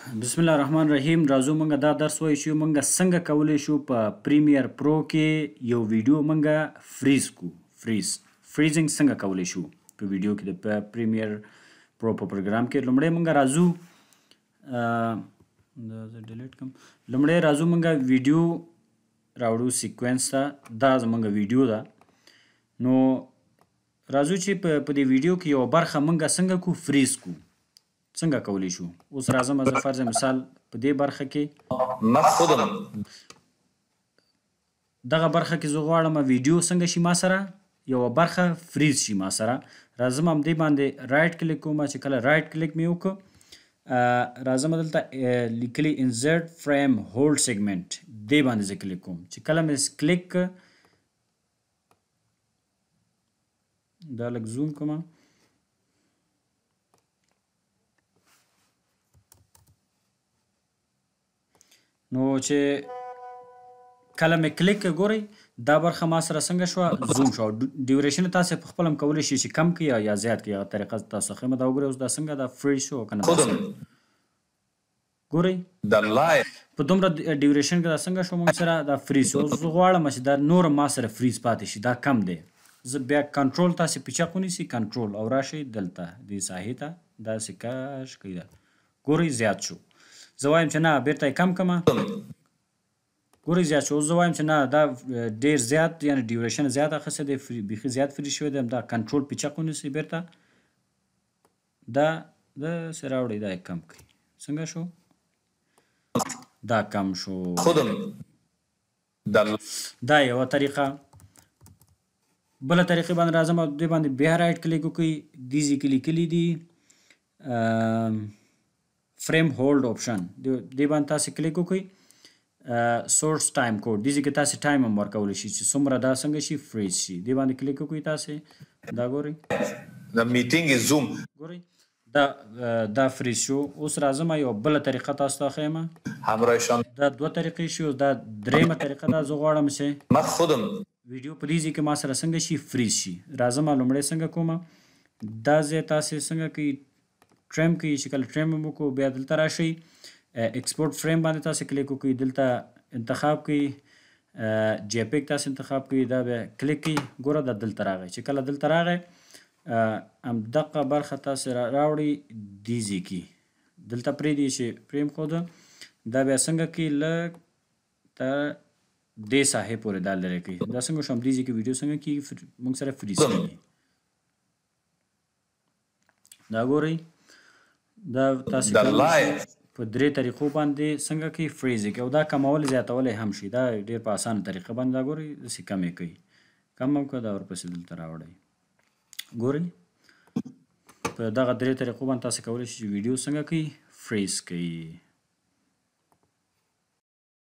بسم الله الرحمن الرحیم. راځو مونږ دا درس وایو چې مونږ څنګه کولی شو په پریمیر پرو کې یو ویډیو مونږ فریز کو. فریزینګ څنګه کولی شو په ویډیو کې د پریمیر پرو په پروګرام کې. لومړی مونږ راځو لومړی راځو مونږ ویډیو راوړو سیکوینس ته. دا زمونږ ویډیو ده. نو راځو چې په دې ویډیو کې یو برخه مونږ څنګه کو فریز کو. څنګه کولی شو؟ اوس راځم از فرض مثال په دې برخه کې دغه برخه کې زه غواړم ویډیو څنګه شي ما سره یو برخه فریز شي ما سره. راځم هم دې باندې رایټ کلیک کوم. چې کله رایټ کلیک مې وکړ راځم دلته لیکلي انسرټ فریم هولډ سیګمنټ دې باندې زه کلیک کوم. چې کله مې کلیک دا لږ زوم کوم. نو چې کله مې کلیک ګورئ دا برخه ما سره څنګه شوه زوم شوه. ډیوریشن تاسې په خپله هم کولی شئ چې کم کړئ یا زیات کړئ. هغه طریقه تاسو ښیمه. دا وګورئ اوس دا څنګه دا فریز شو که نه. ګورئ په دومره ډیوریشن کې دا څنګه شو موږ سره دا فریز شو. زه غواړم چې دا نور ما سره فریز پاتې شي. دا کم دی. زه بیا کنټرول تاسې پیچک ونیسئ کنټرول او راشئ دلته دې ساحې ته داسې کش کړئ. دا ګورئ زیات شو. زه وایم چې نه بیرته یې کم کړمه. ګورئ زیات شو. زه وایم چې نه دا ډېر زیات یعنې ډیوریشن زیات اخیستی دی. بیخي زیات فریز شوی دی. دا کنټرول پیچک ونیسئ بیرته دا داسې راوړئ دا یې کم کړئ. څنګه شو؟ دا کم شو. دا یوه طریقه. بله طریقې باندې راځم او دې باندې بیا رایټ کلیک وکړئ. دې ځای کې لیکلي دي فریم هولډ آپشن. دې باندې تاسې کلیک وکړئ. سورس ټایم کوډ دې ځای کې تاسې ټایم هم ورکولی شئ چې څومره دا څنګه شي فریز شي. دې باندې کلیک وکړئ تاسې. دا ګورئ ګورئ دا فریز شو. اوس راځم یو بله طریقه تاسو ته ښیم. دا دوه طریقې شي. دا درېیمه طریقه ده. زه غواړم چې ویډیو په دې ځای کې ما سره څنګه شي فریز شي. راځم لومړی څنګه کوم. دا ځای تاسې څنګه کوئ ټریم کوي. چې کله ټریم هم وکړو بیا دلته راشئ ایکسپورټ فریم باندې تاسې کلیک وکړئ. دلته انتخاب کړئ جی پیک تاسې انتخاب کړئ. دا بیا کلیک کړئ. ګوره دا دلته راغی. چې کله دلته راغی همدغه برخه تاسې راوړئ دې ځای کې دلته پرېږدئ چې فریم ښوده. دا بیا څنګه کوي لږ تر دې ساحې پورې دا لرې کوي. دا څنګه شو همدې ځای کې ویډیو څنګه کېږي موږ سره فریز کېږي. دا ګورئ دا تاسې کولی په درې طریقو باندې څنګه کوي فریز یې کوي. او دا کمول زیاتولی هم شي. دا ډېر په اسانه طریقه باندې دا ګورئ داسې کم یې کوي. کم هم کړه دا ورپسې دلته راوړئ. ګورئ په دغه درې طریقو باندې تاسې کولی شئ چې ویډیو څنګه کوي فریز کوي.